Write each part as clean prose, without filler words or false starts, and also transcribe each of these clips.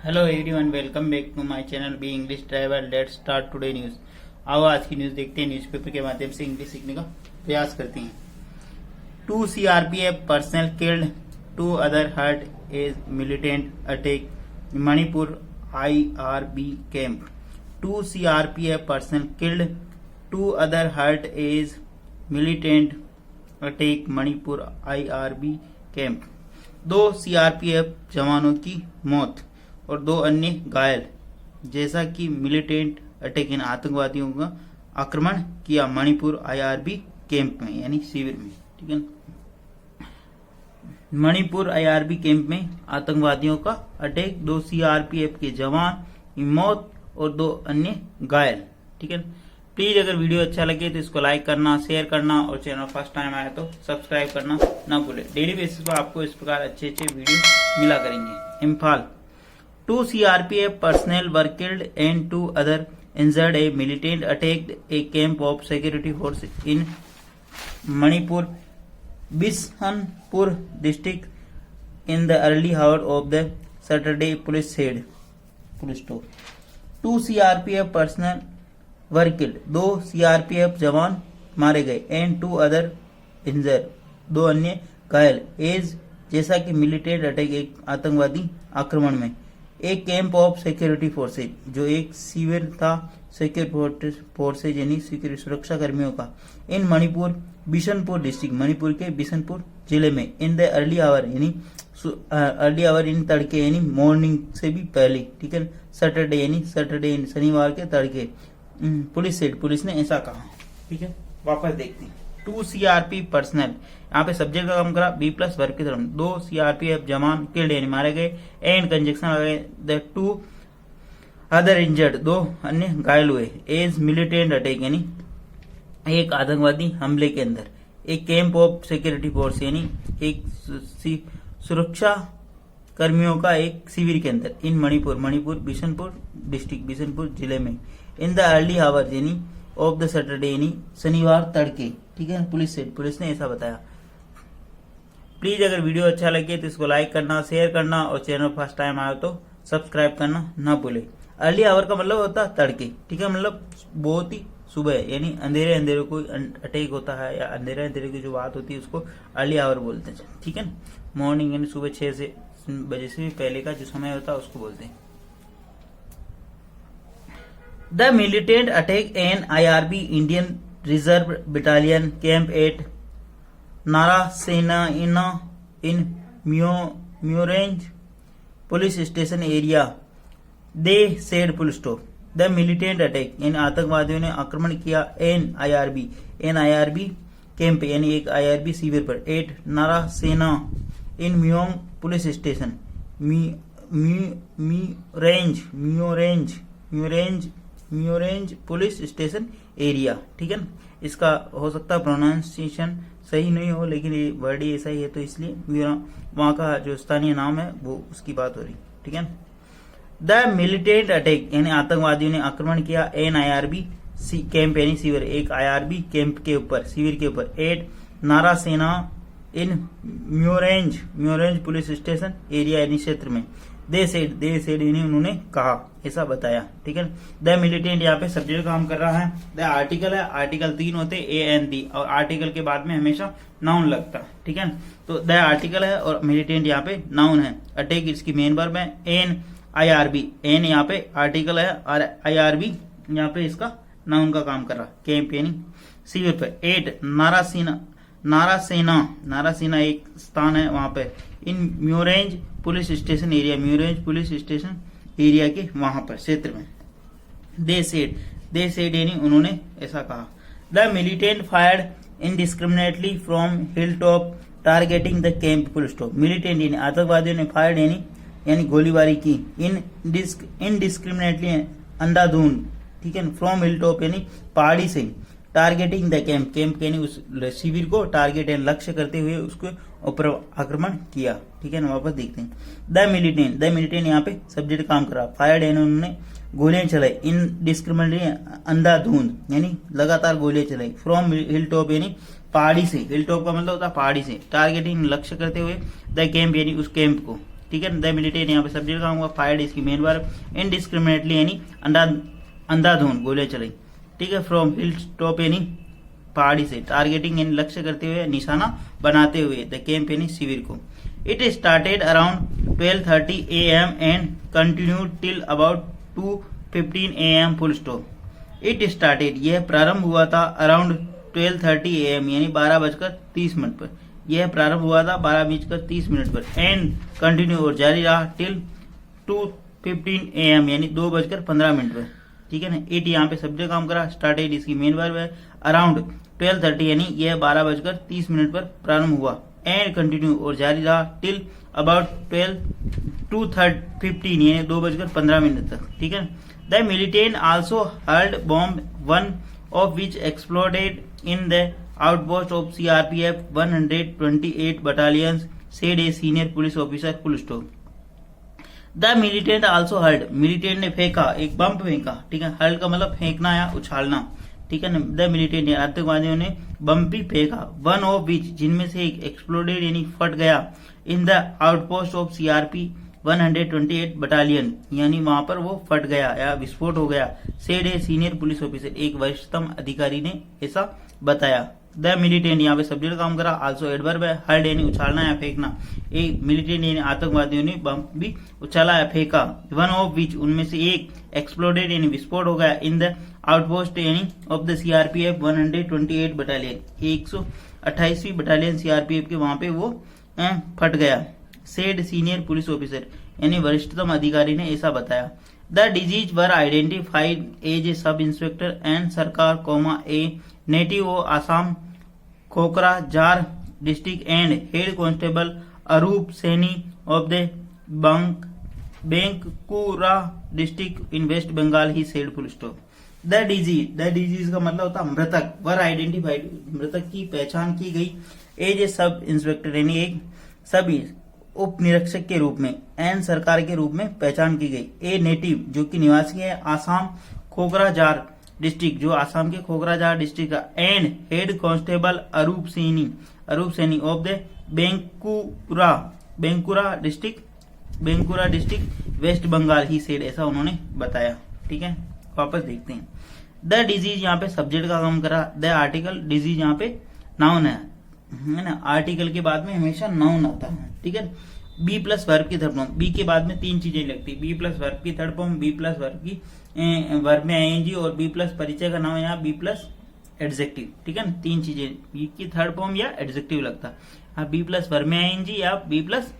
Hello everyone, welcome back to my channel B English driver. Let's start today news. आओ आज की news देखते हैं। न्यूज़पेपर के माध्यम से इंग्लिश सीखने का प्रयास करते हैं। 2 CRPF personnel killed, 2 other hurt as militant attack Manipur IRB camp. 2 CRPF personnel killed, 2 other hurt as militant attack Manipur IRB camp. 2 CRPF जवानों की मौत और 2 अन्य घायल, जैसा कि मिलिटेंट अटैक इन आतंकवादियों का आक्रमण किया मणिपुर IRB कैंप में, यानी शिविर में। ठीक है, मणिपुर IRB कैंप में आतंकवादियों का अटैक, 2 CRPF के जवान की मौत और 2 अन्य घायल। ठीक है, प्लीज अगर वीडियो अच्छा लगे तो इसको लाइक करना, शेयर करना और चैनल फर्स्ट टाइम आया तो सब्सक्राइब करना ना भूले। डेली बेसिस पर आपको इस प्रकार अच्छे अच्छे वीडियो मिला करेंगे। Imphal 2 CRPF personnel were killed and 2 other injured. A militant attacked a camp of security forces in Manipur, Bishanpur district in the early hour of the Saturday, police said. 2 CRPF personnel were killed. 2 CRPF जवान मारे गए and 2 other injured. 2 अन्य घायल as जैसा कि militant attack एक आतंकवादी आक्रमण में। एक कैंप ऑफ सिक्योरिटी फोर्सेज जो एक शिविर था सिक्योरिटी फोर्सेज यानी सुरक्षा कर्मियों का, इन मणिपुर बिशनपुर डिस्ट्रिक्ट, मणिपुर के बिशनपुर जिले में, इन द अर्ली आवर यानी अर्ली आवर इन तड़के यानी मॉर्निंग से भी पहले। ठीक है, सैटरडे यानी सैटरडे शनिवार के तड़के। पुलिस ने ऐसा कहा। ठीक है, वापस देखते हैं। 2 CRP पर्सनल, यहाँ पे सब्जेक्ट का काम करा बी प्लस वर्ब की तरफ। 2 CRPF जवान किल्ड यानी मारे गए, एंड कंजक्शन लगे द 2 अदर इंजर्ड, 2 अन्य घायल हुए, एज मिलिटेंट अटैक यानी एक आतंकवादी हमले के अंदर, एक कैंप ऑफ सिक्योरिटी फोर्स यानी एक सुरक्षा कर्मियों का एक शिविर के अंदर, इन मणिपुर बिशनपुर डिस्ट्रिक्ट, बिशनपुर जिले में, इन द अर्ली आवर यानी ऑफ द सैटरडे यानी शनिवार तड़के। ठीक है, पुलिस ने ऐसा बताया। प्लीज अगर वीडियो अच्छा लगे तो इसको लाइक करना, शेयर करना और चैनल फर्स्ट टाइम आया तो सब्सक्राइब करना ना भूले। अर्ली आवर का मतलब होता है तड़के। ठीक है, मतलब बहुत ही सुबह यानी अंधेरे को अटैक होता है या अंधेरे की जो बात होती है उसको अर्ली आवर बोलते हैं। ठीक है, मॉर्निंग यानी सुबह 6 बजे से भी पहले का जो समय होता है उसको बोलते हैं। The militant attack an IRB Indian Reserve Battalion camp at Narasena in Murange police station area, they said full stop. The militant attack यानी आतंकवादियों ने आक्रमण किया एन IRB कैंप यानी एक IRB शिविर पर, एट नारासेना इन म्योंग पुलिस स्टेशन, म्यूरेंज पुलिस स्टेशन एरिया। ठीक है, इसका हो सकता है प्रोनाउंसिएशन सही नहीं हो, लेकिन ये वर्ड ही ऐसा ही है तो इसलिए वहां का जो स्थानीय नाम है वो उसकी बात हो रही। ठीक है, द मिलिटेंट अटैक यानी आतंकवादियों ने आक्रमण किया एन IRB कैंप यानी शिविर, एक IRB कैंप के ऊपर, शिविर के ऊपर, एट नारासेना इन म्यूरेंज पुलिस स्टेशन एरिया यानी क्षेत्र में। दे सेड यानी उन्होंने कहा, ऐसा बताया। ठीक है, द मिलिटेंट यहाँ पे सब्जेक्ट काम कर रहा है। द आर्टिकल है, आर्टिकल 3 होते ए एन दी, और आर्टिकल के बाद में हमेशा नाउन लगता है। ठीक है, तो द आर्टिकल है और मिलिटेंट यहाँ पे नाउन है। अटैक इसकी मेन वर्ब है। एन IRB, एन यहाँ पे आर्टिकल है और IRB यहाँ पे इसका नाउन का काम कर रहा है, कैंप यानी शिविर पर। एट नारासेना एक स्थान है वहां पे, इन म्यूरेंज पुलिस स्टेशन एरिया, म्यूरेंज पुलिस स्टेशन एरिया के वहां पर क्षेत्र में। दे सेड यानी उन्होंने ऐसा कहा। The militant fired indiscriminately from hill top targeting the camp, full stop. Militant यानी आतंकवादियों ने फायर्ड यानी गोलीबारी की, इनडिस्क्रिमिनेटली अंधाधुंध। ठीक है, फ्रॉम हिल टॉप यानी पहाड़ी से, टारगेटिंग द कैंप यानी उस शिविर को टारगेट यानी लक्ष्य करते हुए उसको ऊपर आक्रमण किया। ठीक है ना, वापस देखते हैं। द मिलिटेंट यहाँ पे सब्जेक्ट काम कर रहा, फायर्ड यानी उन्होंने गोलियां चलाई, इनडिस्क्रिमिनेटली अंधाधुंध यानी लगातार गोलियां चलाई, फ्रॉम हिल टॉप यानी पहाड़ी से, हिल टॉप का मतलब होता है पहाड़ी से, टारगेटिंग लक्ष्य करते हुए, द कैंप यानी उस कैंप को, ठीक है। द मिलिटेंट यहाँ पे सब्जेक्ट का होगा, फायर्ड इसकी मेन वर्ब, इनडिस्क्रिमिनेटली यानी अंधाधुंध गोले चलाई, ठीक है। फ्रॉम हिल टॉप यानी पहाड़ी से, टारगेटिंग यानी लक्ष्य करते हुए, निशाना बनाते हुए, द कैंप यानी शिविर को। It started around 12:30 AM and continued till about 2:15 AM full stop. It started यह प्रारंभ हुआ था, अराउंड 12:30 AM यानी 12:30 पर, यह प्रारंभ हुआ था 12:30 पर, एंड कंटिन्यू और जारी रहा, टिल 2:15 AM यानी 2:15 पर, ठीक है ना। इट यहाँ पे सब्जेक्ट काम करा, स्टार्टेड इसकी मेन वर्ब है, अराउंड 12:30 यानी यह 12:30 पर प्रारंभ हुआ, एंड कंटिन्यू और जारी रहा, टिल अबाउट 2:15 यानी 2:15 तक, ठीक है। The militant also hurled bomb, one of which exploded in the outpost of CRPF 128 battalions, said a senior police officer, full stop। The militant also hurled, militant ने फेंका, एक बम फेंका, ठीक है। हर्ल्ड का मतलब फेंकना या उछालना, ठीक है ना। द मिलिटेंट आतंकवादियों ने बम भी फेंका, वन ऑफ विच जिनमें से एक, एक्सप्लोडेड यानी फट गया, in the outpost of CRP 128 battalion यानी वहां पर वो फट गया या विस्फोट हो गया, said a senior police officer एक वरिष्ठतम अधिकारी ने ऐसा बताया। द मिलिटेंट यहाँ पे सब्जेक्ट काम करा, आल्सो एडवर्ब है, हर्ड यानी उछालना या फेंकना, एक मिलिटेंट यानी आतंकवादियों ने बम भी उछाला या फेंका, वन ऑफ विच उनमें से एक, एक्सप्लोडेड यानी विस्फोट हो गया, इन द आउटपोस्ट यानी ऑफ द CRPF 128 बटालियन 128वीं बटालियन CRPF के वहां पे वो फट गया, सेड सीनियर पुलिस ऑफिसर यानी वरिष्ठतम अधिकारी ने ऐसा बताया। The disease were identified as a sub inspector and Sarkar comma a native of Assam Kokrajhar district and head constable Arup Saini of the Bankura district in waste Bengal, he said, full stop. The disease का मतलब होता मृतक, वर identified मृतक की पहचान की गई, एज ए सब इंस्पेक्टर यानी एक सब उप निरीक्षक के रूप में, एंड सरकार के रूप में पहचान की गई, ए नेटिव जो कि निवासी है, आसाम कोकराझार डिस्ट्रिक्ट जो आसाम के कोकराझार डिस्ट्रिक्ट का, and head constable Arup Saini of the Bankura district West Bengal, he said, ऐसा उन्होंने बताया, ठीक है। वापस देखते हैं। द डिजीज यहाँ पे सब्जेक्ट का काम करा, द आर्टिकल, डिजीज यहाँ पे नाउन है ना, आर्टिकल के बाद में हमेशा नाउन आता है, ठीक है। बी प्लस वर्ब की थर्ड फॉर्म, बी के बाद में तीन चीजें लगती, बी प्लस वर्ब की third form, be plus verb की वर्ब में आईएनजी, और बी प्लस परिचय का नाम है यहाँ बी प्लस एडजेक्टिव, ठीक है ना। तीन चीजें, बी की थर्ड फॉर्म या एडजेक्टिव लगता है, बी प्लस वर्ब में आईएनजी या बी प्लस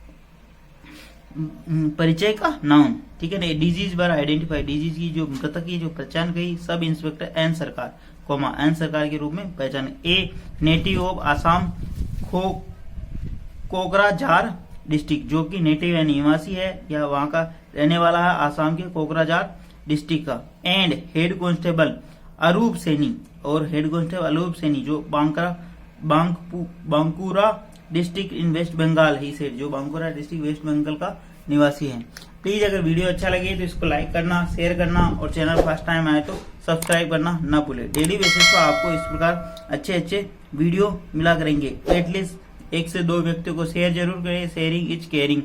परिचय का नाउन, ठीक है ना। डिजीज वर आइडेंटिफाइड, डिजीज की जो मृतक की जो पहचान गई, सब inspector and Sarkar coma and सरकार के रूप में पहचान, ए native of Assam Kokrajhar district जो कि नेटिव यानी निवासी है या वहां का रहने वाला है, आसाम के कोकराझार डिस्ट्रिक्ट का, and head constable Arup Saini, और हेड कांस्टेबल अरूप सैनी जो Bankura district in waste Bengal, he said, जो बांकुरा डिस्ट्रिक्ट वेस्ट बंगाल का निवासी है। प्लीज अगर वीडियो अच्छा लगे तो इसको लाइक करना, शेयर करना, और चैनल फर्स्ट टाइम आए तो सब्सक्राइब करना ना भूले। डेली बेसिस पर आपको इस प्रकार अच्छे वीडियो मिला करेंगे, एटलीस्ट 1 से 2 व्यक्तियों को शेयर जरूर करें, शेयरिंग इज केयरिंग,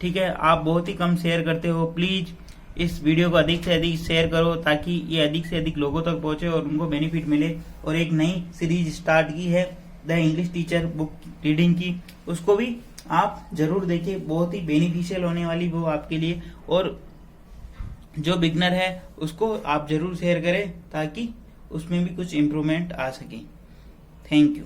ठीक है। आप बहुत ही कम शेयर करते हो, प्लीज इस वीडियो को अधिक से अधिक शेयर करो ताकि ये अधिक से अधिक लोगों तक पहुंचे और उनको बेनिफिट मिले। और एक नई सीरीज स्टार्ट की है the English teacher book reading की, उसको भी आप जरूर देखिए, बहुत ही बेनिफिशियल होने वाली वो आपके लिए, और जो बिगनर है उसको आप जरूर शेयर करें ताकि उसमें भी कुछ इम्प्रूवमेंट आ सके। Thank you.